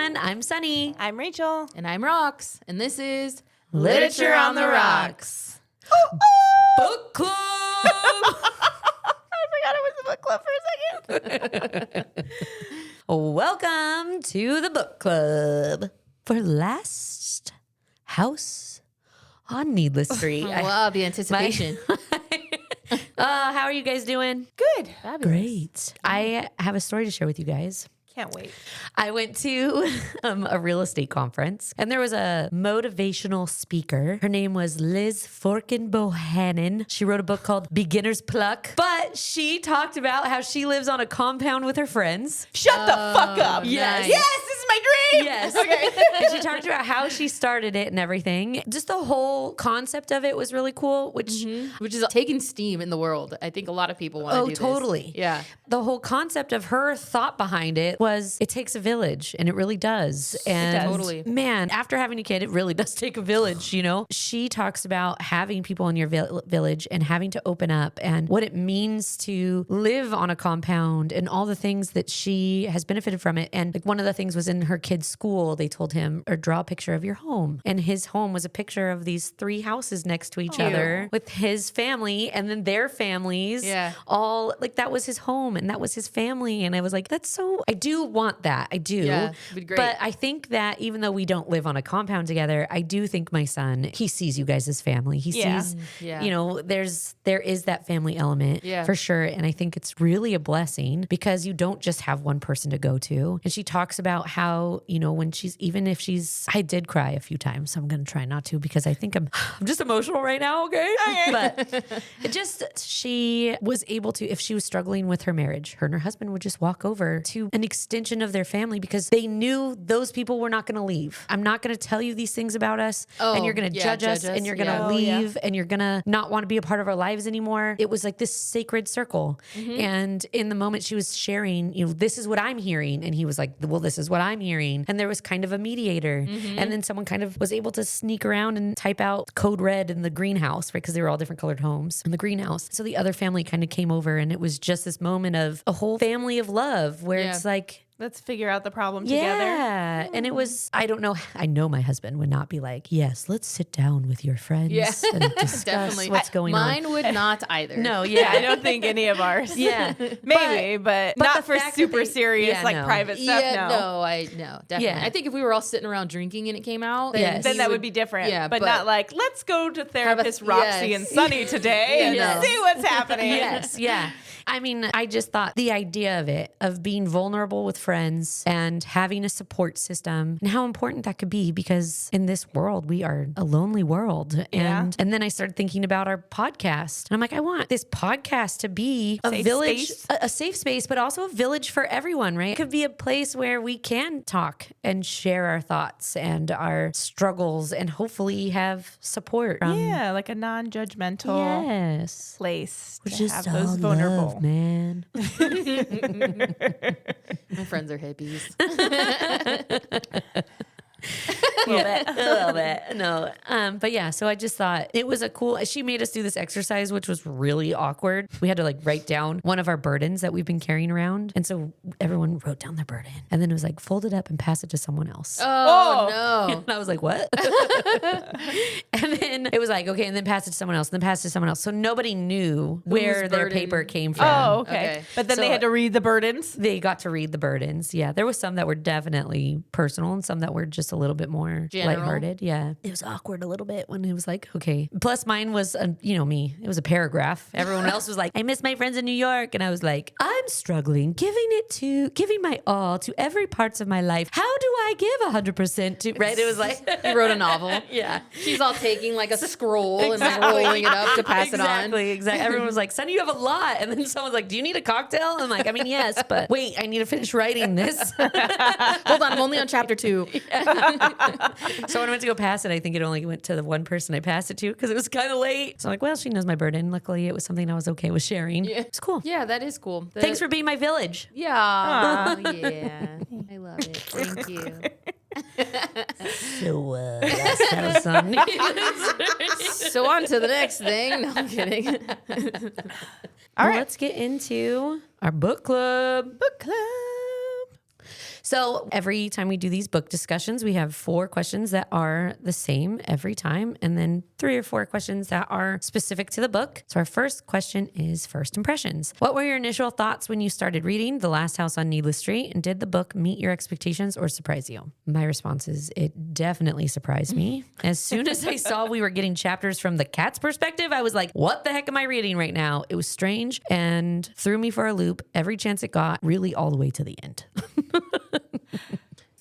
everyone. I'm Sunny. I'm Rachel. And I'm Rox. And this is Literature on the Rocks. Book Club. I forgot it was a book club for a second. Welcome to the book club for Last House on Needless Street. wow, the anticipation. How are you guys doing? Good. Fabulous. Great. I have a story to share with you guys. Can't wait. I went to a real estate conference and there was a motivational speaker. Her name was Liz Forkenbohannon. She wrote a book called Beginner's Pluck, but she talked about how she lives on a compound with her friends. Shut the fuck up. Yes. Nice. Yes, this is my dream. Yes. Okay. And she talked about how she started it and everything. Just the whole concept of it was really cool, which Which is taking steam in the world. I think a lot of people want to do this. totally. Yeah. The whole concept of her thought behind it was it takes a village, and it really does. And does. Totally. man, after having a kid, it really does take a village, you know? She talks about having people in your village and having to open up and what it means to live on a compound and all the things that she has benefited from it. And like one of the things was in her kid's school, they told him, or draw a picture of your home. And his home was a picture of these 3 houses next to each other with his family and then their families. Yeah. All like that was his home and that was his family. And I was like, that's so, I do want that. I do. Yeah, it'd be great. But I think that even though we don't live on a compound together, I do think my son, he sees you guys as family. He Yeah. sees, Yeah. you know, there is that family element Yeah. for sure. And I think it's really a blessing because you don't just have one person to go to. And she talks about how, you know, when I did cry a few times, so I'm going to try not to because I think I'm just emotional right now. Okay. But she was able to, if she was struggling with her marriage, her and her husband would just walk over to an extension of their family because they knew those people were not going to leave. I'm not going to tell you these things about us and you're going to judge us and you're going to leave and you're going to not want to be a part of our lives anymore. It was like this sacred circle. And in the moment she was sharing, you know, this is what I'm hearing. And he was like, well, this is what I'm hearing. And there was kind of a mediator. And then someone kind of was able to sneak around and type out code red in the greenhouse, right? Because they were all different colored homes in the greenhouse. So the other family kind of came over and it was just this moment of a whole family of love where it's like, Let's figure out the problem together. yeah. And it was, I don't know. I know my husband would not be like, yes, let's sit down with your friends and discuss Definitely. what's going on. Mine would not either. No, Yeah, I don't think any of ours. Yeah. Maybe, but but not the for fact that super they- serious, yeah, like no. private stuff. Yeah, No. no, definitely. Yeah. I think if we were all sitting around drinking and it came out, then, Yes. Then he that would be different. Yeah, but not like, let's go to therapist a- Roxy yes. and Sunny today and No. see what's happening. Yes, yeah. I mean, I just thought the idea of it, of being vulnerable with friends and having a support system and how important that could be because in this world, we are a lonely world. Yeah. And then I started thinking about our podcast. And I'm like, I want this podcast to be a Safe village, space. a safe space, but also a village for everyone, right? It could be a place where we can talk and share our thoughts and our struggles and hopefully have support from Yeah, like a non-judgmental yes. place Which to is have all those vulnerable. love, man. My friends are hippies. A little bit. No. But yeah, so I just thought it was a cool, she made us do this exercise, which was really awkward. We had to like write down one of our burdens that we've been carrying around. And so everyone wrote down their burden and then it was like, fold it up and pass it to someone else. Oh, no. And I was like, what? And then it was like, okay, and then pass it to someone else, and then pass it to someone else. So nobody knew where their burden? paper came from. Oh, okay. Okay. But then So- they had to read the burdens. They got to read the burdens. Yeah. There was some that were definitely personal and some that were just a little bit more General. lighthearted. Yeah. It was awkward a little bit when it was like, okay. Plus mine was, me. It was a paragraph. Everyone else was like, I miss my friends in New York. And I was like, I'm struggling, giving my all to every parts of my life. How do I give 100% to, right? It was like, He wrote a novel. yeah. She's all taking like a scroll and like rolling it up to pass it on. Exactly. Everyone was like, Sonny, you have a lot. And then someone's like, do you need a cocktail? I'm like, I mean, yes, but wait, I need to finish writing this. Hold on, I'm only on chapter 2. So when I went to go pass it, I think it only went to the one person I passed it to because it was kind of late. So I'm like, well, she knows my burden. Luckily, it was something I was okay with sharing. Yeah. It's cool. Yeah, that is cool. Thanks for being my village. Yeah. Yeah. I love it. Thank you. So last house on So on to the next thing. No, I'm kidding. All right. Let's get into our book club. Book club. So every time we do these book discussions, we have 4 questions that are the same every time, and then 3 or 4 questions that are specific to the book. So our first question is first impressions. What were your initial thoughts when you started reading The Last House on Needless Street, and did the book meet your expectations or surprise you? My response is it definitely surprised me. As soon as I saw we were getting chapters from the cat's perspective, I was like, what the heck am I reading right now? It was strange and threw me for a loop every chance it got, really all the way to the end.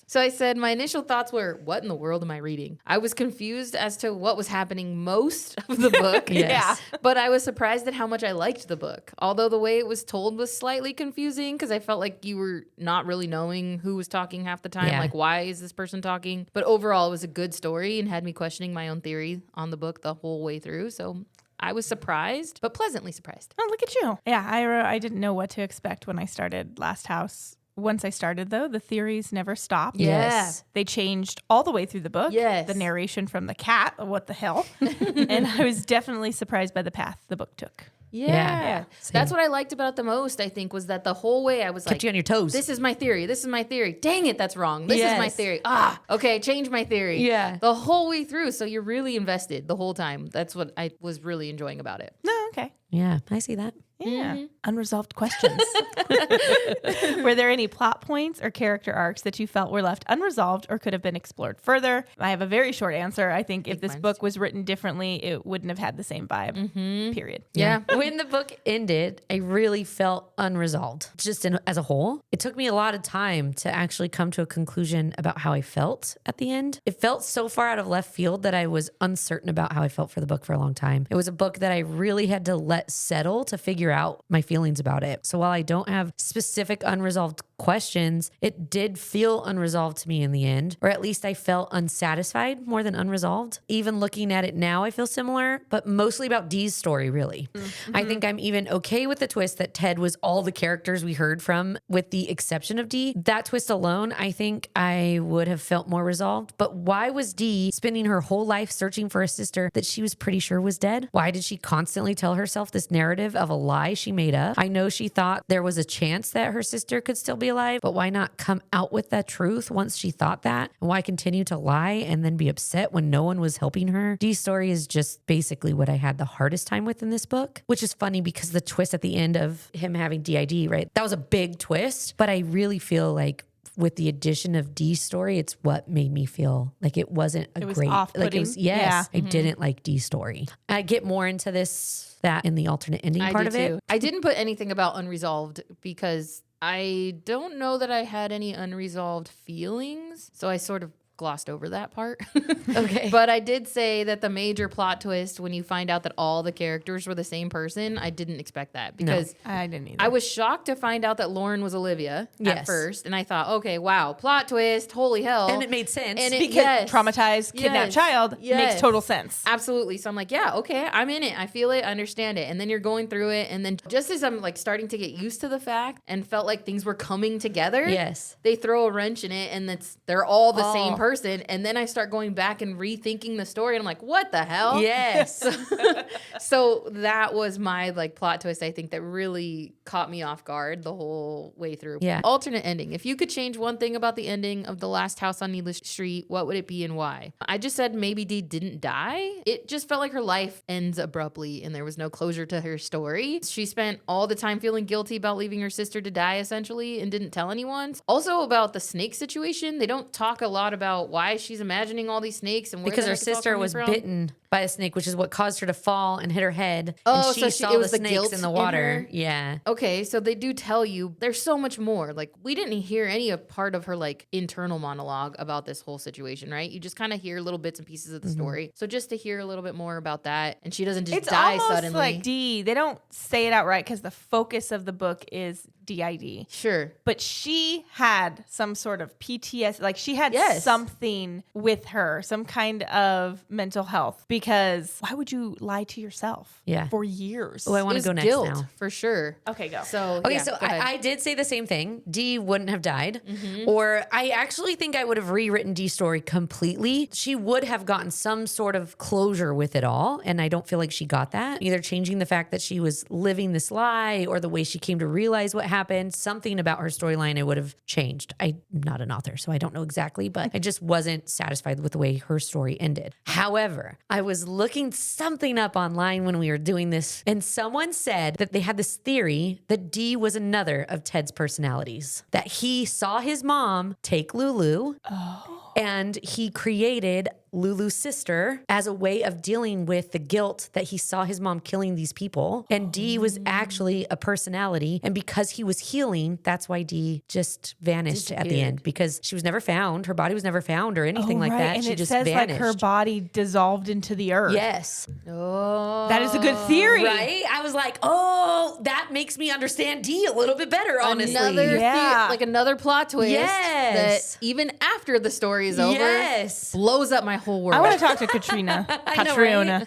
So I said my initial thoughts were, what in the world am I reading? I was confused as to what was happening most of the book. Yes. Yeah. But I was surprised at how much I liked the book. Although the way it was told was slightly confusing because I felt like you were not really knowing who was talking half the time. Yeah. Like, why is this person talking? But overall, it was a good story and had me questioning my own theory on the book the whole way through. So I was surprised, but pleasantly surprised. Oh, look at you. Yeah, I didn't know what to expect when I started Last House. Once I started, though, the theories never stopped. Yes. They changed all the way through the book. Yes. The narration from the cat, what the hell? And I was definitely surprised by the path the book took. Yeah. Same. That's what I liked about it the most, I think, was that the whole way I was Kept like, you on your toes. this is my theory. This is my theory. Dang it, that's wrong. This is my Yes. theory. Okay, change my theory. Yeah. The whole way through. So you're really invested the whole time. That's what I was really enjoying about it. No, okay. Yeah, I see that. Yeah. Unresolved questions. Were there any plot points or character arcs that you felt were left unresolved or could have been explored further? I have a very short answer. I think if this book was written differently, it wouldn't have had the same vibe. Period. Yeah. When the book ended, I really felt unresolved, just as a whole. It took me a lot of time to actually come to a conclusion about how I felt at the end. It felt so far out of left field that I was uncertain about how I felt for the book for a long time. It was a book that I really had to let settle to figure out my feelings about it. So while I don't have specific unresolved questions, it did feel unresolved to me in the end, or at least I felt unsatisfied more than unresolved. Even looking at it now, I feel similar, but mostly about Dee's story, really. I think I'm even okay with the twist that Ted was all the characters we heard from, with the exception of Dee. That twist alone, I think I would have felt more resolved. But why was Dee spending her whole life searching for a sister that she was pretty sure was dead? Why did she constantly tell herself this narrative of a lie she made up? I know she thought there was a chance that her sister could still be alive, but why not come out with that truth once she thought that? And why continue to lie and then be upset when no one was helping her? Dee's story is just basically what I had the hardest time with in this book, which is funny because the twist at the end of him having DID, right? That was a big twist, but I really feel like with the addition of Dee's story, it's what made me feel like it wasn't a great, like it was, yes, I didn't like Dee's story. I get more into that in the alternate ending part of it. I didn't put anything about unresolved because I don't know that I had any unresolved feelings. So I sort of glossed over that part. Okay. But I did say that the major plot twist, when you find out that all the characters were the same person, I didn't expect that because I didn't either. I was shocked to find out that Lauren was Olivia at Yes. first. And I thought, okay, wow, plot twist, holy hell. And it made sense. And it- because yes. traumatized, kidnapped Yes. child Yes. makes total sense. Absolutely. So I'm like, yeah, okay, I'm in it. I feel it. I understand it. And then you're going through it. And then just as I'm like starting to get used to the fact and felt like things were coming together, Yes. they throw a wrench in it and they're all the same person. And then I start going back and rethinking the story. And I'm like, what the hell? Yes. So that was my like plot twist, I think, that really caught me off guard the whole way through. Yeah. Alternate ending. If you could change one thing about the ending of The Last House on Needless Street, what would it be and why? I just said maybe Dee didn't die. It just felt like her life ends abruptly and there was no closure to her story. She spent all the time feeling guilty about leaving her sister to die, essentially, and didn't tell anyone. Also about the snake situation, they don't talk a lot about why she's imagining all these snakes and where Because the her heck it's all sister coming was from. bitten by a snake, which is what caused her to fall and hit her head. Oh, and she so saw it was the the snakes guilt in the in water. her? Yeah. Okay, so they do tell you there's so much more. Like, we didn't hear any part of her like internal monologue about this whole situation, right? You just kind of hear little bits and pieces of the story. So just to hear a little bit more about that, and she doesn't just It's die almost suddenly. like Dee. They don't say it outright because the focus of the book is DID. Sure. But she had some sort of PTSD, like she had Yes. something with her, some kind of mental health, because why would you lie to yourself for years? Oh, I want to go next guilt, now. for sure. Okay, go. So I did say the same thing. Dee wouldn't have died. Or I actually think I would have rewritten Dee's story completely. She would have gotten some sort of closure with it all. And I don't feel like she got that. Either changing the fact that she was living this lie or the way she came to realize what happened. Something about her storyline I would have changed. I'm not an author, so I don't know exactly, but I just wasn't satisfied with the way her story ended. However, I was looking something up online when we were doing this, and someone said that they had this theory that Dee was another of Ted's personalities, that he saw his mom take Lulu. And he created Lulu's sister as a way of dealing with the guilt that he saw his mom killing these people. And Dee was actually a personality. And because he was healing, that's why Dee just vanished at the end, because she was never found. Her body was never found or anything like that. And she it just says vanished. like her body dissolved into the earth. Yes. Oh, That is a good theory. Right? I was like, oh, that makes me understand Dee a little bit better, honestly. Like another plot twist. Yes. That even after the story is over, Yes. blows up my whole world. I want to talk to Catriona. Catriona.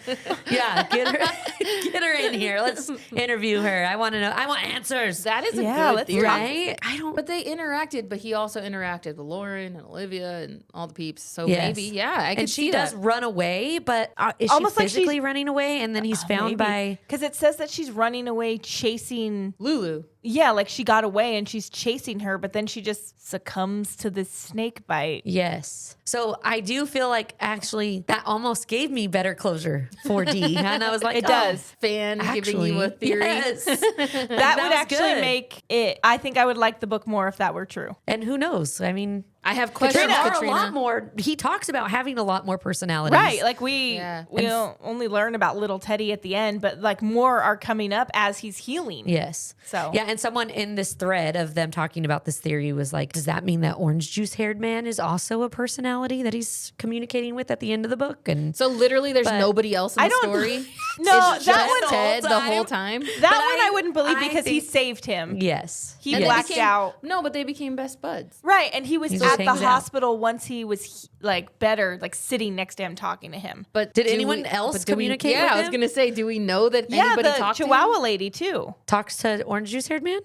Yeah, get her in here. Let's interview her. I want to know. I want answers. That is a Yeah, good let's theory. Right? I don't. But they interacted, but he also interacted with Lauren and Olivia and all the peeps. So Yes. maybe, I could And see she does that. run away, but is Almost she like she's- physically running away? And then he's found by. Because it says that she's running away chasing. Lulu. Yeah, like she got away and she's chasing her, but then she just succumbs to this snake bite. Yes. So I do feel like actually that almost gave me better closure for Dee. And I was like, It oh, does. Fan giving actually, you a theory. Yes. That would was actually good. make it. I think I would like the book more if that were true. And who knows? I mean, I have there questions, are Catriona. a lot more. He talks about having a lot more personalities. Right. Like we Yeah. don't only learn about little Teddy at the end, but like more are coming up as he's healing. Yes. So- yeah, and someone in this thread of them talking about this theory was like, does that mean that orange juice haired man is also a personality that he's communicating with at the end of the book? And So literally there's But nobody else in I the don't- story? No, It's that just one- Ted the whole time? That But one I wouldn't believe I because he think- saved him. yes, He And they blacked became- out. No, but they became best buds. Right, and he was He at just the hangs out. hospital once he was like better, like sitting next to him talking to him. But Did do anyone we- else but do we- communicate Yeah, with I was him? gonna say, do we know that Yeah, anybody the talked Chihuahua to him? lady too. talks to orange juice haired man.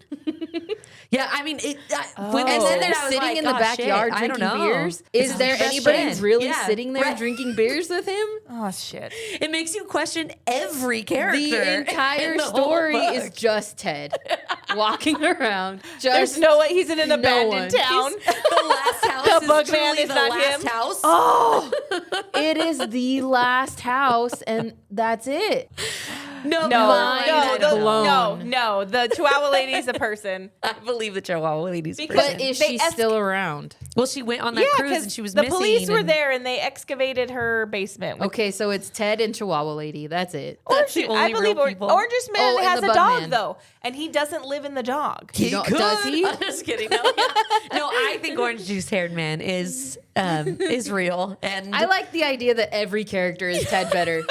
Yeah, I mean, when Oh. they And said then that, they're I was sitting like, in the oh, backyard shit, I don't drinking know. beers. This Is there his best anybody friend. who's really Yeah, sitting there right. drinking beers with him? Oh shit! It makes you question every character. The entire in the whole story book. is just Ted walking around. There's Just no way he's in an no abandoned one. town. the last house. The is bug truly man is the not last him? house. Oh it is the last house, and that's it. no, no, Mind blown. no! The Chihuahua lady is a person. I believe the Chihuahua lady's Because- person. But is They she still around? Well, she went on that cruise and she was the missing. police were and- there and they excavated her basement. With Okay, so it's Ted and Chihuahua Lady. That's it. That's the I only believe real people. Orange Juice Man Oh, and has the a bug dog man. though, and he doesn't live in the dog. You know, does he? I'm just kidding. No, no, I think orange juice haired man is real. And I like the idea that every character is Ted better.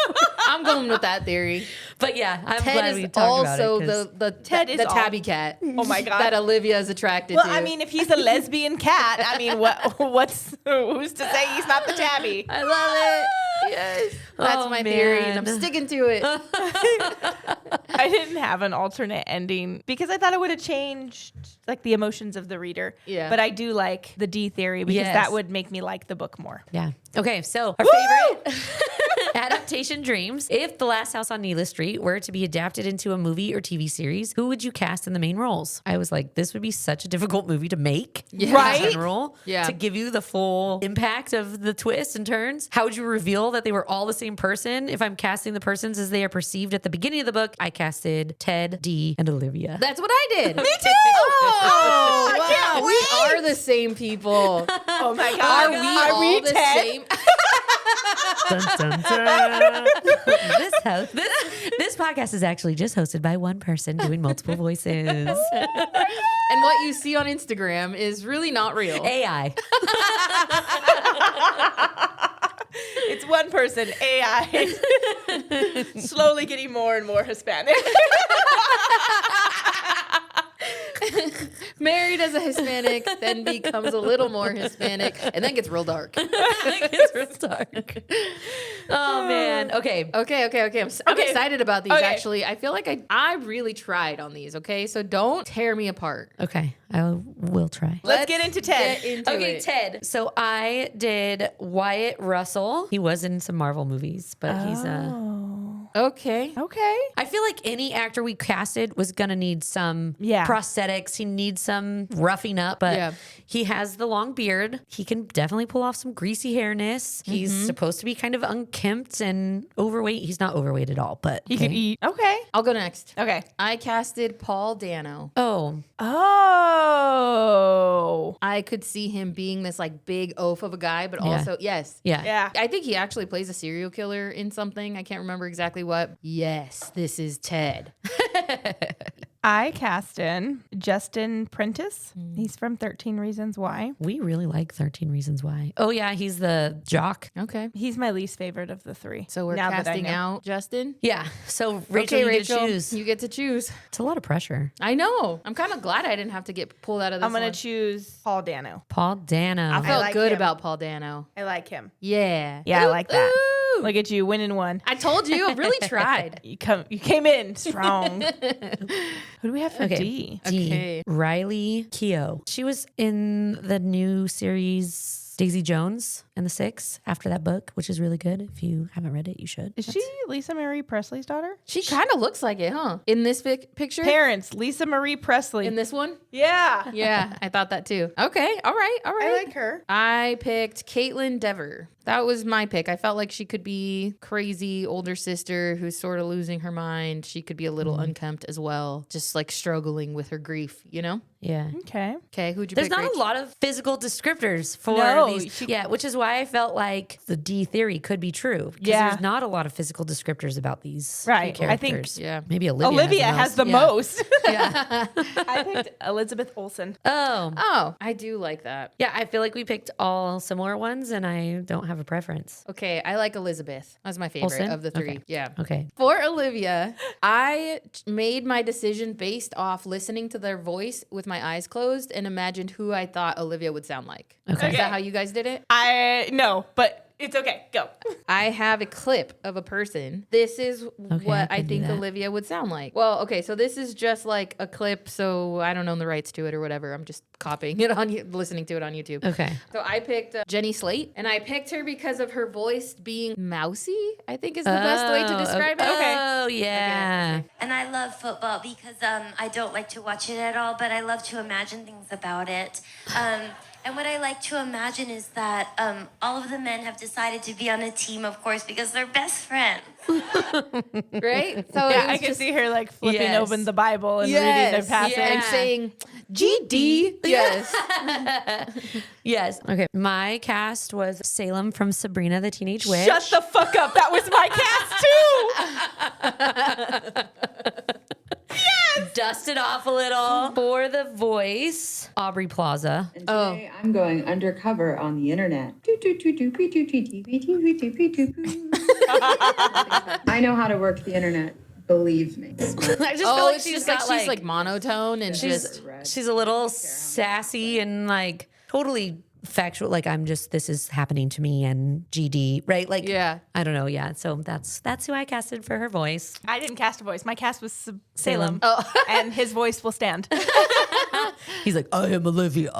I'm going with that theory. but yeah, I'm Ted glad we is talked also about it. 'Cause the Ted is the all- tabby cat. Oh my god! That Olivia is attracted well, to. I mean, if he's a lesbian cat, I mean, who's to say he's not the tabby? I love it. Yes, that's Oh, my theory, and I'm man. sticking to it. I didn't have an alternate ending because I thought it would have changed like the emotions of the reader. Yeah. But I do like the D theory because Yes. that would make me like the book more. yeah. Okay, so our favorite adaptation dreams. If The Last House on Neela Street were to be adapted into a movie or TV series, who would you cast in the main roles? I was like, this would be such a difficult movie to make. Yeah. Right? In general, Yeah. to give you the full impact of the twists and turns. How would you reveal that they were all the same person? If I'm casting the persons as they are perceived at the beginning of the book, I casted Ted, Dee, and Olivia. That's what I did. Me too. Oh, I can't wow. We are the same people. Oh my Are god! we Are all we the Ted? same? Dun, dun, dun. This podcast is actually just hosted by one person doing multiple voices. And what you see on Instagram is really not real. AI. It's one person, AI, slowly getting more and more Hispanic. Married as a Hispanic, then becomes a little more Hispanic, and then gets real dark. It's real dark. Oh man. Okay. Okay. I'm excited about these. Actually, I feel like I really tried on these. Okay, so don't tear me apart. Okay. I will try. Let's get into Ted. Okay, Ted. So I did Wyatt Russell. He was in some Marvel movies, but he's Okay. I feel like any actor we casted was gonna need some Yeah. prosthetics. He needs some roughing up, but he has the long beard. He can definitely pull off some greasy hairness. He's supposed to be kind of unkempt and overweight. He's not overweight at all, but He could eat. Okay. I'll go next. Okay. I casted Paul Dano. Oh, I could see him being this like big oaf of a guy, but also yeah. Yeah. I think he actually plays a serial killer in something. I can't remember exactly what. Yes, this is Ted. I cast in Justin Prentice. He's from 13 Reasons Why. We really like 13 Reasons Why. Oh yeah, he's the jock. Okay. He's my least favorite of the three. So we're now that I casting know. out Justin. Yeah. So Rachel, Okay, you get to choose. you get to choose. It's a lot of pressure. I know. I'm kind of glad I didn't have to get pulled out of this I'm going one. to choose Paul Dano. Paul Dano. I felt like good him. about Paul Dano. I like him. Yeah. Yeah, I like that. Ooh. Look at you winning one. I told you. I really tried. You came in strong. Who do we have for D? Okay. Riley Keough. She was in the new series Daisy Jones and the Six after that book, which is really good. If you haven't read it, you should. Is she Lisa Marie Presley's daughter? She kind of looks like it, huh? In this picture? Parents, Lisa Marie Presley. In this one? Yeah. Yeah, I thought that too. Okay. All right. I like her. I picked Caitlin Dever. That was my pick. I felt like she could be crazy older sister who's sort of losing her mind. She could be a little unkempt as well, just like struggling with her grief, you know? Yeah. Okay. Okay, who'd you There's pick? not Rach? a lot of physical descriptors for these. she- Yeah, which is why I felt like the D theory could be true. Because Yeah. there's not a lot of physical descriptors about these Right. two I think- characters. Yeah. Maybe Olivia has the most. Yeah. I picked Elizabeth Olsen. Oh. Oh, I do like that. Yeah, I feel like we picked all similar ones and I don't have a preference. Okay, I like Elizabeth. That's my favorite Olsen? of the three. Okay. Yeah. Okay. For Olivia, I made my decision based off listening to their voice with my eyes closed and imagined who I thought Olivia would sound like. Okay. Is that how you guys did it? No, but it's okay. Go. I have a clip of a person. This is what I I can do think that. Olivia would sound like. Well, okay, so this is just like a clip, so I don't own the rights to it or whatever. I'm just copying it on listening to it on YouTube. Okay. So I picked Jenny Slate, and I picked her because of her voice being mousy, I think is the best way to describe it. Oh, yeah. And I love football because I don't like to watch it at all, but I love to imagine things about it. And what I like to imagine is that all of the men have decided to be on a team, of course, because they're best friends. Right? So Yeah, it I was can just see her like flipping Yes. open the Bible and reading their passage. and saying GD. Yes. Yes. Okay. My cast was Salem from Sabrina the Teenage Witch. Shut the fuck up. That was my cast too. Dust it off a little. For the voice, Aubrey Plaza. And today I'm going undercover on the internet. I know how to work the internet. Believe me. I just feel Oh, like it's just like she's like monotone and just she's a little sassy and like totally factual. Like this is happening to me and GD, right? Like, Yeah. I don't know. Yeah. So that's who I casted for her voice. I didn't cast a voice. My cast was Salem. Oh. And his voice will stand. He's like, I am Olivia.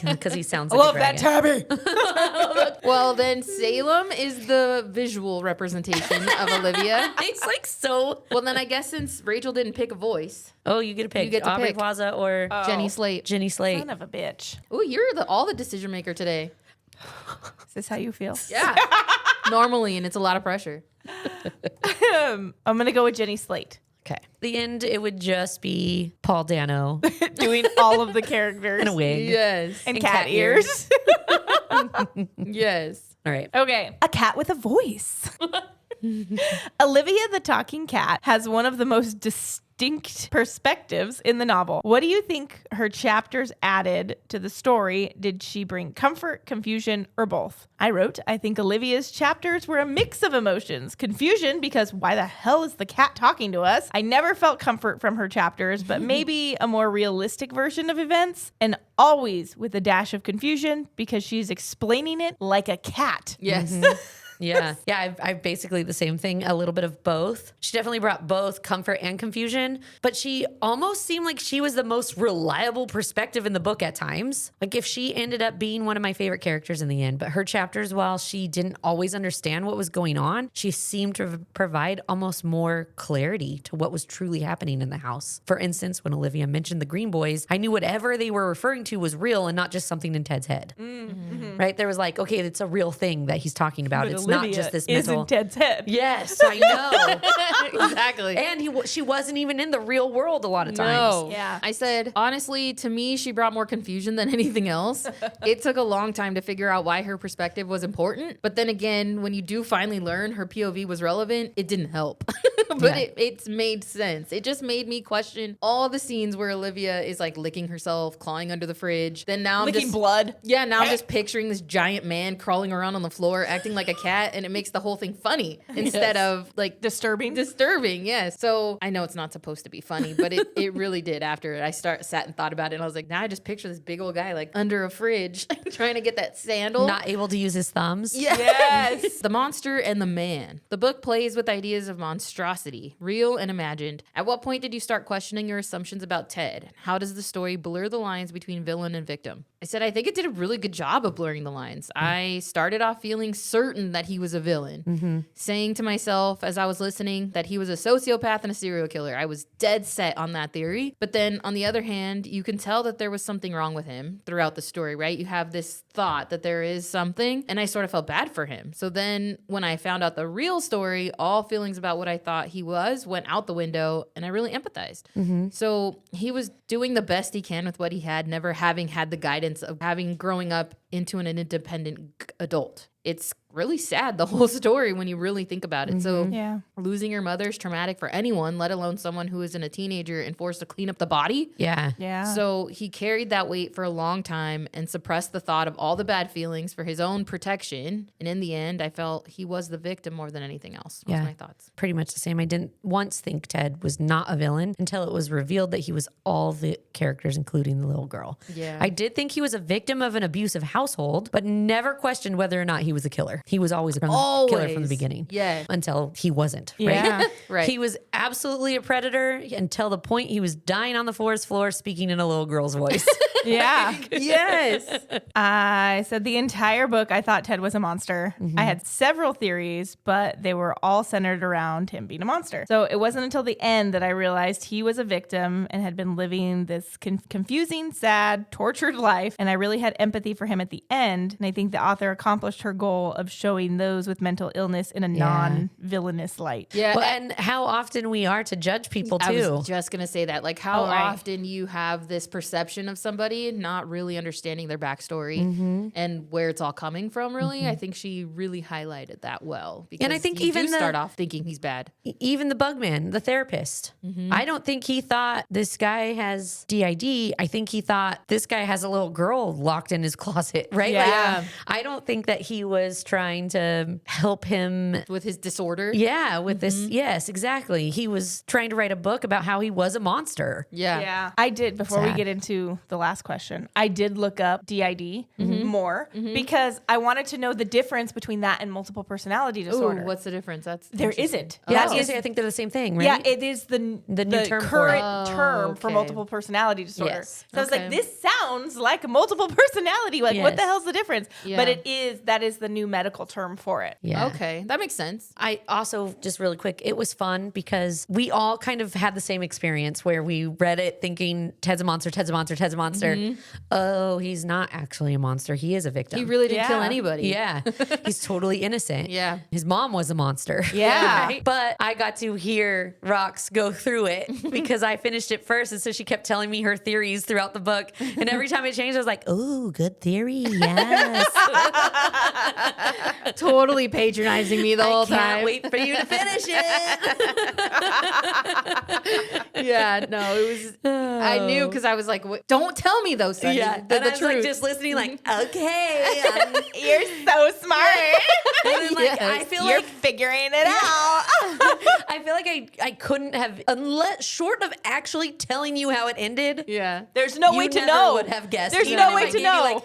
Because he sounds I like love a that dragon. Tabby. Well, then Salem is the visual representation of Olivia. It's like so. Well, then I guess since Rachel didn't pick a voice, Oh, you get to pick You get to Aubrey pick. Plaza or Jenny Slate. Jenny Slate. Son of a bitch. Oh, you're all the decision maker today. Is this how you feel? Yeah. Normally, and it's a lot of pressure. I'm going to go with Jenny Slate. Okay. The end, it would just be Paul Dano Doing all of the characters. in a wig. Yes. And cat ears. Yes. All right. Okay. A cat with a voice. Olivia the talking cat has one of the most distinct distinct perspectives in the novel. What do you think her chapters added to the story? Did she bring comfort, confusion, or both? I wrote, I think Olivia's chapters were a mix of emotions. Confusion, because why the hell is the cat talking to us? I never felt comfort from her chapters, but maybe a more realistic version of events. And always with a dash of confusion, because she's explaining it like a cat. Yes. Yeah. I've basically the same thing, a little bit of both. She definitely brought both comfort and confusion, but she almost seemed like she was the most reliable perspective in the book at times. Like if she ended up being one of my favorite characters in the end, but her chapters, while she didn't always understand what was going on, she seemed to provide almost more clarity to what was truly happening in the house. For instance, when Olivia mentioned the Green Boys, I knew whatever they were referring to was real and not just something in Ted's head. Right? There was like, okay, it's a real thing that he's talking about. But It's Olivia not just this is mental. in Ted's head. Yes, I know. Exactly. And she wasn't even in the real world a lot of times. No. Yeah. I said, honestly, to me, she brought more confusion than anything else. It took a long time to figure out why her perspective was important. But then again, when you do finally learn her POV was relevant, it didn't help. But it's made sense. It just made me question all the scenes where Olivia is like licking herself, clawing under the fridge. Then now I'm Licking just blood. Yeah, now I'm just picturing this giant man crawling around on the floor, acting like a cat, and it makes the whole thing funny instead of like Disturbing. Yes. So I know it's not supposed to be funny, but it really did. After I sat and thought about it, and I was like, now I just picture this big old guy like under a fridge trying to get that sandal. Not able to use his thumbs. Yes. The monster and the man. The book plays with ideas of monstrosity, real and imagined. At what point did you start questioning your assumptions about Ted? How does the story blur the lines between villain and victim? I said, I think it did a really good job of blurring the lines. I started off feeling certain that he was a villain, saying to myself as I was listening that he was a sociopath and a serial killer. I was dead set on that theory. But then on the other hand, you can tell that there was something wrong with him throughout the story, right? You have this thought that there is something, and I sort of felt bad for him. So then when I found out the real story, all feelings about what I thought he was went out the window, and I really empathized. So he was doing the best he can with what he had, never having had the guidance of having growing up into an independent adult. It's really sad, the whole story, when you really think about it. So losing your mother is traumatic for anyone, let alone someone who isn't a teenager and forced to clean up the body. Yeah. So he carried that weight for a long time and suppressed the thought of all the bad feelings for his own protection. And in the end, I felt he was the victim more than anything else. Those are my thoughts. Pretty much the same. I didn't once think Ted was not a villain until it was revealed that he was all the characters, including the little girl. Yeah. I did think he was a victim of an abusive household, but never questioned whether or not he was a killer. He was always a killer from the beginning. Yeah. Until he wasn't. Right? Yeah. Right. He was absolutely a predator until the point he was dying on the forest floor speaking in a little girl's voice. Yeah. Yes. I said the entire book, I thought Ted was a monster. I had several theories, but they were all centered around him being a monster. So it wasn't until the end that I realized he was a victim and had been living this confusing, sad, tortured life. And I really had empathy for him at the end. And I think the author accomplished her goal of showing those with mental illness in a non-villainous light. Yeah. Well, and how often we are to judge people too. I was just going to say that. Like how often you have this perception of somebody, not really understanding their backstory and where it's all coming from, really. I think she really highlighted that well. Because And I think you even do start off thinking he's bad. Even the Bugman, the therapist, I don't think he thought this guy has DID. I think he thought this guy has a little girl locked in his closet, right? Yeah. Like, I don't think that he was trying to help him. With his disorder. Yeah, with this. Yes, exactly. He was trying to write a book about how he was a monster. Yeah. I did, before we Sad. get into the last question, I did look up DID more because I wanted to know the difference between that and multiple personality disorder. Ooh, what's the difference? There isn't. Yeah, I That was gonna is- say I think they're the same thing, right? Yeah, it is the new term for current it. term for Okay. multiple personality disorder. Yes. So I was like, Okay. this sounds like a multiple personality. Like, what the Yes. hell's the difference? Yeah. But that is the new medical term for it. Yeah. Okay. That makes sense. I also, just really quick, it was fun because we all kind of had the same experience where we read it thinking Ted's a monster, Ted's a monster, Ted's a monster. Oh, he's not actually a monster. He is a victim. He really didn't kill Yeah. anybody. Yeah. He's totally innocent. Yeah. His mom was a monster. Yeah. Right? But I got to hear Rox go through it because I finished it first. And so she kept telling me her theories throughout the book. And every time it changed, I was like, oh, good theory. Yes. Totally patronizing me the whole I can't time. wait for you to finish it. Yeah, no, it was. I knew because I was like, "Don't tell me those things." Yeah, the and I was truth. like just listening, like, okay, You're so smart. and then, like, Yes. I feel You're like figuring it out. I feel like I couldn't have, unless short of actually telling you how it ended. Yeah. There's no You way to never know. would have guessed. There's even no if way I to gave you, know. like,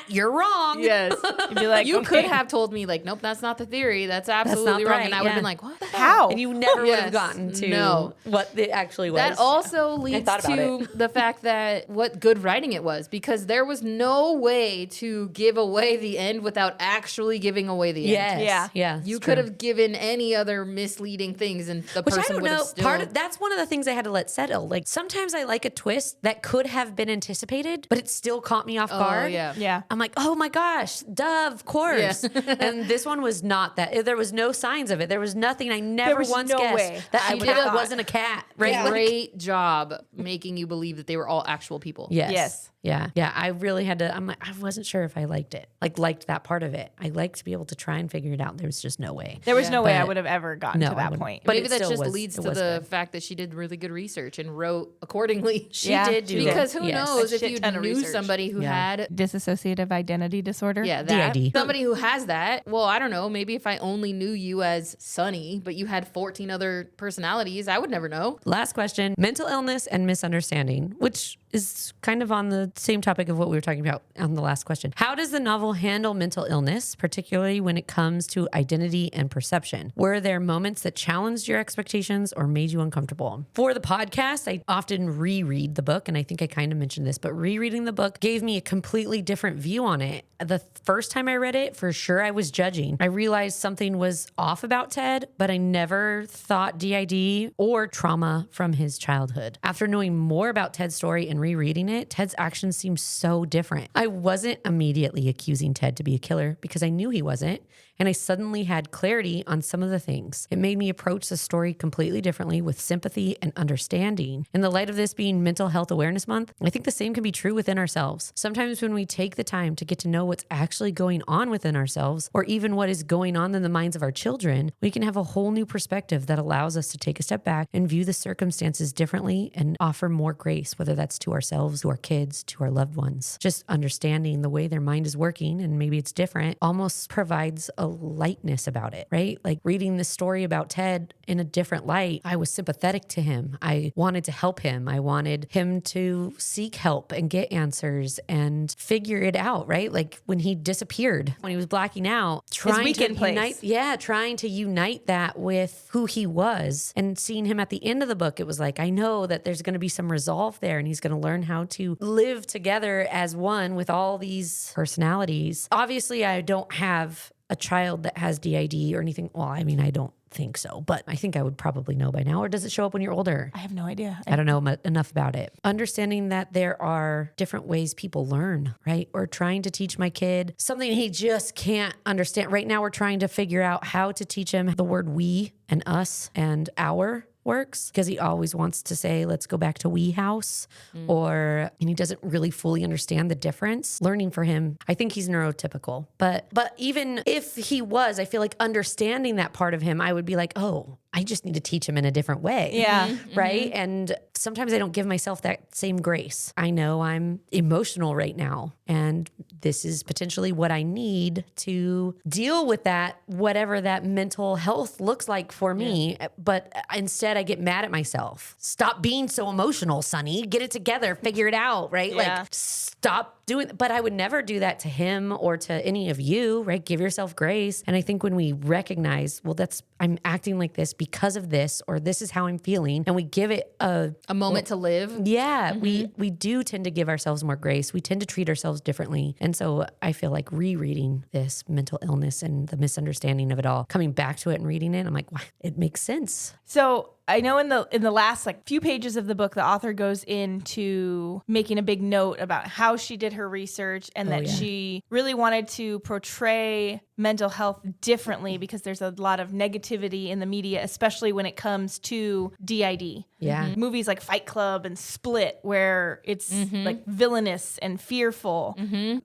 you're wrong. Yes. You'd be like, You okay. could have told me like, nope, that's not the theory. That's absolutely wrong. right, And I would have yeah. been like, what the hell? How? And you never would have Yes. gotten to No. what it actually was. That also leads thought about to the fact that what good writing it was, because there was no way to give away the end without actually giving away the end. Yes. Yeah. Yeah. You it's could true. have given any other misleading things, and the Which I person don't would have know. still. That's one of the things I had to let settle. Like sometimes I like a twist that could have been anticipated, but it still caught me off guard. yeah. Yeah. I'm like, oh my gosh, duh, of course. Yeah. And this one was not that. There was no signs of it. There was nothing. I never was once no guessed way that I a would cat have thought. wasn't a cat. Right? Yeah. Like, Great job making you believe that they were all actual people. yes. Yes. Yeah. Yeah. I really had to. I'm like, I wasn't sure if I liked it. Liked that part of it. I liked to be able to try and figure it out. There was just no way. There was no way I But- would have ever gotten No, to I that wouldn't. point. But Maybe it that still just was- leads it to was the good. fact that she did really good research and wrote accordingly. She Yeah. did do Because it. who Yes. knows A if shit you ton of knew research. somebody who Yeah. had Dissociative identity disorder. Yeah, that. DID. Somebody who has that. Well, I don't know. Maybe if I only knew you as Sunny, but you had 14 other personalities, I would never know. Last question: mental illness and misunderstanding, which is kind of on the same topic of what we were talking about on the last question. How does the novel handle mental illness, particularly when it comes to identity and perception? Were there moments that challenged your expectations or made you uncomfortable? For the podcast, I often reread the book, and I think I kind of mentioned this, but rereading the book gave me a completely different view on it. The first time I read it, for sure I was judging. I realized something was off about Ted, but I never thought DID or trauma from his childhood. After knowing more about Ted's story and rereading it, Ted's actions seemed so different. I wasn't immediately accusing Ted to be a killer because I knew he wasn't, and I suddenly had clarity on some of the things. It made me approach the story completely differently with sympathy and understanding. In the light of this being Mental Health Awareness Month, I think the same can be true within ourselves. Sometimes when we take the time to get to know what's actually going on within ourselves, or even what is going on in the minds of our children, we can have a whole new perspective that allows us to take a step back and view the circumstances differently and offer more grace, whether that's to ourselves, to our kids, to our loved ones. Just understanding the way their mind is working, and maybe it's different, almost provides a lightness about it, right? Like reading the story about Ted in a different light, I was sympathetic to him. I wanted to help him. I wanted him to seek help and get answers and figure it out, right? Like when he disappeared, when he was blacking out, trying weekend to place. trying to unite that with who he was, and seeing him at the end of the book, it was like, I know that there's going to be some resolve there, and he's going to learn how to live together as one with all these personalities. Obviously, I don't have a child that has DID or anything. Well, I mean, I don't think so, but I think I would probably know by now. Or does it show up when you're older? I have no idea. I don't know enough about it. Understanding that there are different ways people learn, right? Or trying to teach my kid something he just can't understand. Right now, we're trying to figure out how to teach him the word we and us and our works, because he always wants to say, let's go back to we house, and he doesn't really fully understand the difference. Learning for him, I think he's neurotypical, but even if he was, I feel like understanding that part of him, I would be like, oh, I just need to teach him in a different way. Yeah. Right. And sometimes I don't give myself that same grace. I know I'm emotional right now, and this is potentially what I need to deal with that, whatever that mental health looks like for me. But instead I get mad at myself. Stop being so emotional, Sonny. Get it together, figure it out, right? Yeah. Like stop doing, but I would never do that to him or to any of you, right? Give yourself grace. And I think when we recognize, well, I'm acting like this because of this, or this is how I'm feeling, and we give it a moment to live. Yeah, we do tend to give ourselves more grace. We tend to treat ourselves differently. And so I feel like rereading this mental illness and the misunderstanding of it all, coming back to it and reading it, I'm like, wow, it makes sense. So I know in the last few pages of the book, the author goes into making a big note about how she did her research, and that she really wanted to portray mental health differently because there's a lot of negativity in the media, especially when it comes to DID. Yeah. Movies like Fight Club and Split, where it's like villainous and fearful.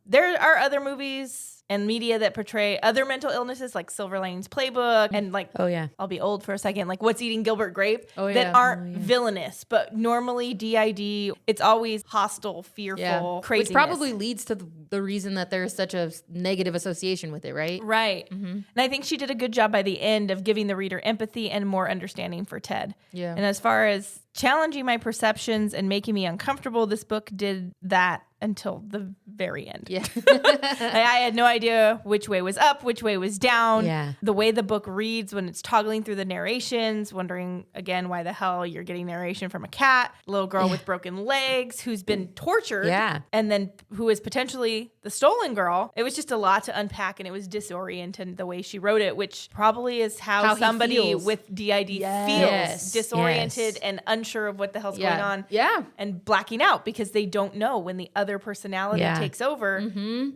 There are other movies and media that portray other mental illnesses like Silver Linings Playbook and like, Oh, yeah. I'll be old for a second, like What's Eating Gilbert Grape Oh, yeah. that aren't villainous, but normally DID, it's always hostile, fearful, craziness. Which probably leads to the reason that there's such a negative association with it, right? Right. And I think she did a good job by the end of giving the reader empathy and more understanding for Ted. Yeah. And as far as challenging my perceptions and making me uncomfortable, this book did that until the very end. Yeah. I had no idea which way was up, which way was down. Yeah. The way the book reads when it's toggling through the narrations, wondering again why the hell you're getting narration from a cat, little girl with broken legs who's been tortured, and then who is potentially the stolen girl. It was just a lot to unpack, and it was disorienting the way she wrote it, which probably is how he somebody feels. with DID feels, disoriented and unsure of what the hell's going on. Yeah. And blacking out because they don't know when the other personality takes over.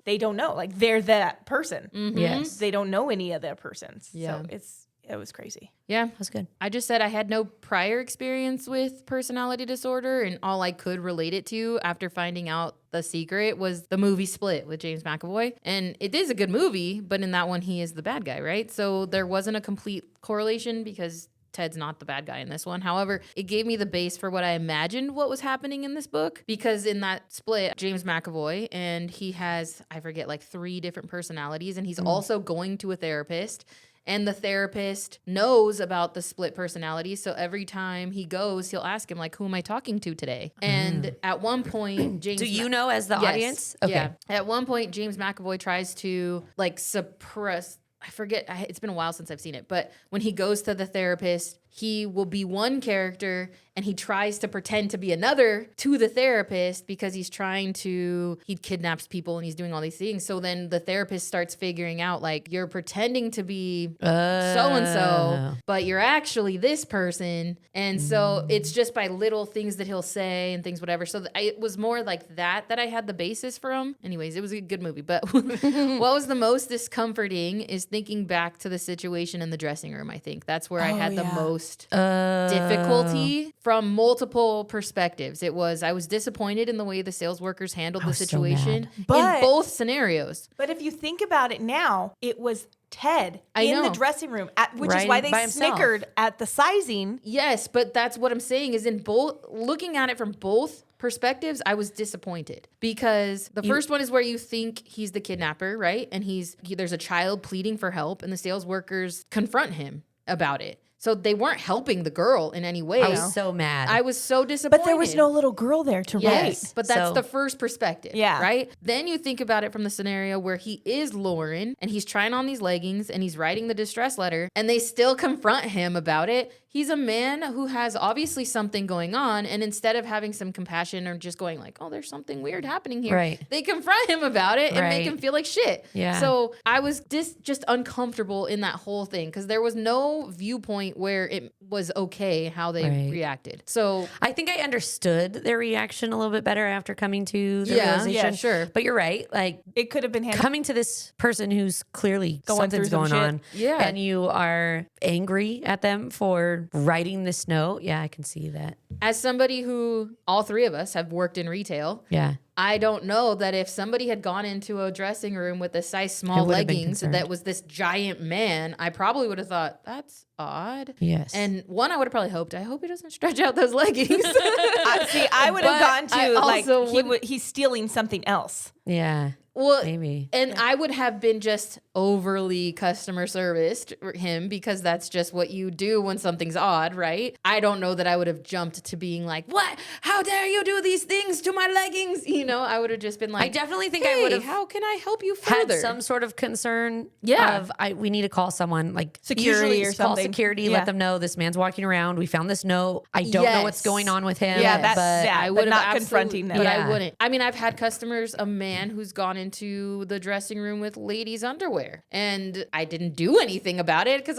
They don't know. Like, they're that person. Yes. They don't know any other persons. Yeah. So it was crazy. Yeah. That's good. I just said I had no prior experience with personality disorder, and all I could relate it to after finding out the secret was the movie Split with James McAvoy. And it is a good movie, but in that one, he is the bad guy, right? So there wasn't a complete correlation because Ted's not the bad guy in this one. However, it gave me the base for what I imagined what was happening in this book, because in that Split, James McAvoy, and he has, I forget, like 3 different personalities, and he's also going to a therapist. And the therapist knows about the split personalities. So every time he goes, he'll ask him, like, who am I talking to today? And at one point, James... Do you know as the audience? Okay. Yeah. At one point, James McAvoy tries to, like, suppress... I forget. It's been a while since I've seen it. But when he goes to the therapist, he will be one character and he tries to pretend to be another to the therapist because he kidnaps people and he's doing all these things. So then the therapist starts figuring out, like, you're pretending to be so-and-so, but you're actually this person. And so it's just by little things that he'll say and things, whatever. So it was more like that I had the basis from. Anyways, it was a good movie. But what was the most discomforting is thinking back to the situation in the dressing room, I think. That's where I had the most difficulty from multiple perspectives. I was disappointed in the way the sales workers handled the situation in both scenarios. But if you think about it now, it was Ted in the dressing room, which is why they snickered at the sizing. Yes, but that's what I'm saying is in both, looking at it from both perspectives, I was disappointed because the first one is where you think he's the kidnapper, right? And there's a child pleading for help and the sales workers confront him about it. So they weren't helping the girl in any way. I was so mad. I was so disappointed. But there was no little girl there to write. But that's the first perspective, right? Then you think about it from the scenario where he is Lauren and he's trying on these leggings and he's writing the distress letter and they still confront him about it. He's a man who has obviously something going on, and instead of having some compassion or just going like, oh, there's something weird happening here, they confront him about it and make him feel like shit. Yeah. So I was just uncomfortable in that whole thing because there was no viewpoint where it was okay how they reacted. So I think I understood their reaction a little bit better after coming to the realization. Yeah, sure. But you're right. Like, it could have been handled. Coming to this person who's clearly something's through some going shit. on, and you are angry at them for writing this note. Yeah, I can see that. As somebody who, all 3 of us have worked in retail. Yeah. I don't know that if somebody had gone into a dressing room with a size small leggings that was this giant man, I probably would have thought, that's odd. Yes. And one, I would have probably hoped, I hope he doesn't stretch out those leggings. I would have gone to, like, he's stealing something else. Yeah. Well, maybe. And I would have been just overly customer serviced him because that's just what you do when something's odd, right? I don't know that I would have jumped to being like, what? How dare you do these things to my leggings? You know, I would have just been like, I definitely think hey, I would have. How can I help you further? Had some sort of concern. Yeah. We need to call someone, like security or call something. Security, let them know this man's walking around. We found this note. I don't know what's going on with him. Yeah, but I would not confronting them. But I wouldn't. I mean, I've had customers, a man who's gone into the dressing room with ladies' underwear, and I didn't do anything about it because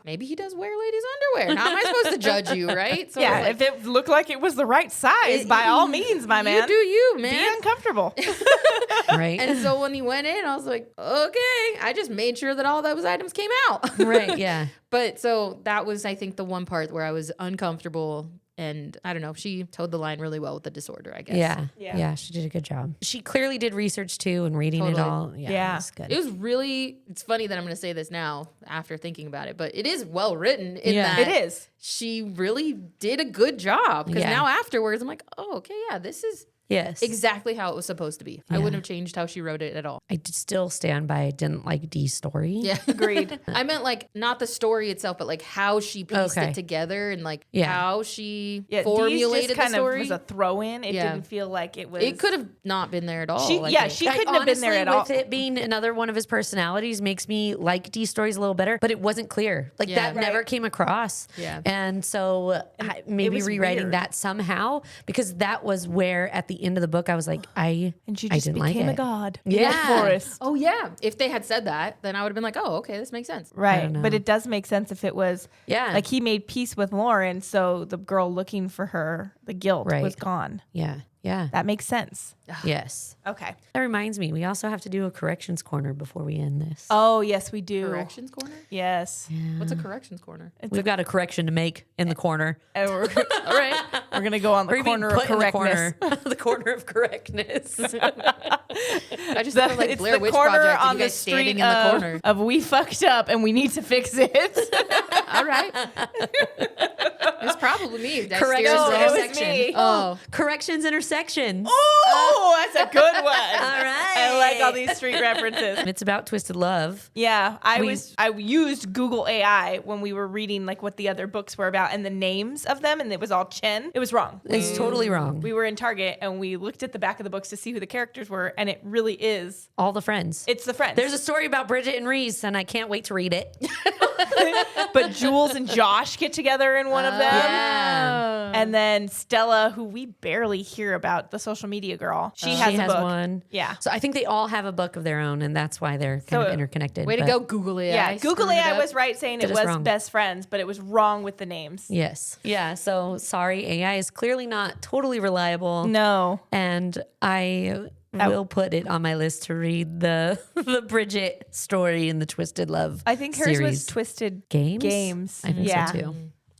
maybe he does wear ladies' underwear. How am I supposed to judge you, right? So yeah, if it looked like it was the right size, by all means, my man. You do you, man. Be uncomfortable. Right. And so when he went in, I was like, okay. I just made sure that all those items came out. Right, yeah. But so that was, I think, the one part where I was uncomfortable And I don't know, she towed the line really well with the disorder, I guess. Yeah, she did a good job. She clearly did research too and reading it all. Yeah. It was good. It was really, it's funny that I'm going to say this now after thinking about it, but it is well written in that It is. she really did a good job. Because now afterwards, I'm like, oh, okay, yeah, this is exactly how it was supposed to be. I wouldn't have changed how she wrote it at all. I still stand by I didn't like Dee's story. Yeah. Agreed. I meant like not the story itself, but like how she pieced it together and like how she formulated just kind the story. of was a throw-in. It didn't feel like it was. It could have not been there at all. She couldn't have been there at all. With it being another one of his personalities makes me like Dee's stories a little better, but it wasn't clear. Like that never came across. Yeah. And so maybe rewriting that somehow, because that was where at the end of the book I was like, and she just didn't became like a god. Yeah. In the forest. Oh yeah. If they had said that, then I would have been like, oh, okay, this makes sense. Right. But it does make sense if it was like he made peace with Lauren, so the girl looking for her, the guilt was gone. Yeah. Yeah. That makes sense. Yes. Okay. That reminds me, we also have to do a corrections corner before we end this. Oh, yes, we do. Corrections corner? Yes. What's a corrections corner? We've got a correction to make in the corner. All right. We're going to go on the corner of correctness. The corner of correctness. I just thought of like It's Blair the Witch corner Project and on you the guys standing street in the corner. of we fucked up and we need to fix it. All right. It's probably me. Corrections intersection. intersection. Oh. Corrections intersections. Oh, that's a good one. All right. I like all these street references. It's about twisted love. Yeah, I used Google AI when we were reading like what the other books were about and the names of them, and it was all Chen. It was wrong. It's totally wrong. We were in Target and we looked at the back of the books to see who the characters were, and it really is. All the friends. It's the friends. There's a story about Bridget and Reese, and I can't wait to read it. But Jules and Josh get together in one of them. Yeah. And then Stella, who we barely hear about, the social media girl. She has a book. One. Yeah. So I think they all have a book of their own, and that's why they're kind of interconnected. Way to go, Google AI. Yeah, Google Screwed it AI up. was right saying it was wrong. best friends, but it was wrong with the names. Yes. Yeah. So sorry, AI is clearly not totally reliable. No. And I will put it on my list to read the Bridget story in the Twisted Love. I think hers was series. Twisted Games. I think so too.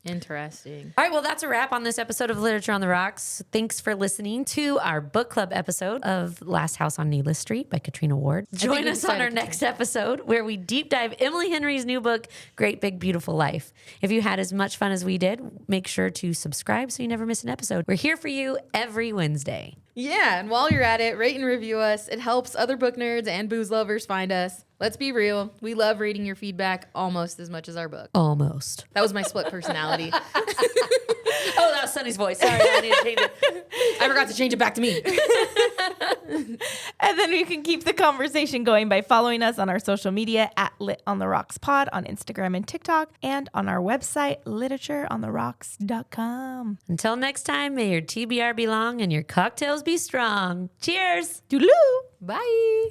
Interesting. All right, well, that's a wrap on this episode of Literature on the Rocks. Thanks for listening to our book club episode of Last House on Needless Street by Catriona Ward. Join us on our next episode where we deep dive Emily Henry's new book, Great Big Beautiful Life. If you had as much fun as we did, make sure to subscribe so you never miss an episode. We're here for you every Wednesday. Yeah, and while you're at it, rate and review us. It helps other book nerds and booze lovers find us. Let's be real. We love reading your feedback almost as much as our book. Almost. That was my split personality. Oh, that was Sunny's voice. Sorry, I need to change it. I forgot to change it back to me. And then you can keep the conversation going by following us on our social media at Lit on the Rocks Pod on Instagram and TikTok, and on our website, literatureontherocks.com. Until next time, may your TBR be long and your cocktails be strong. Cheers. Doodaloo. Bye.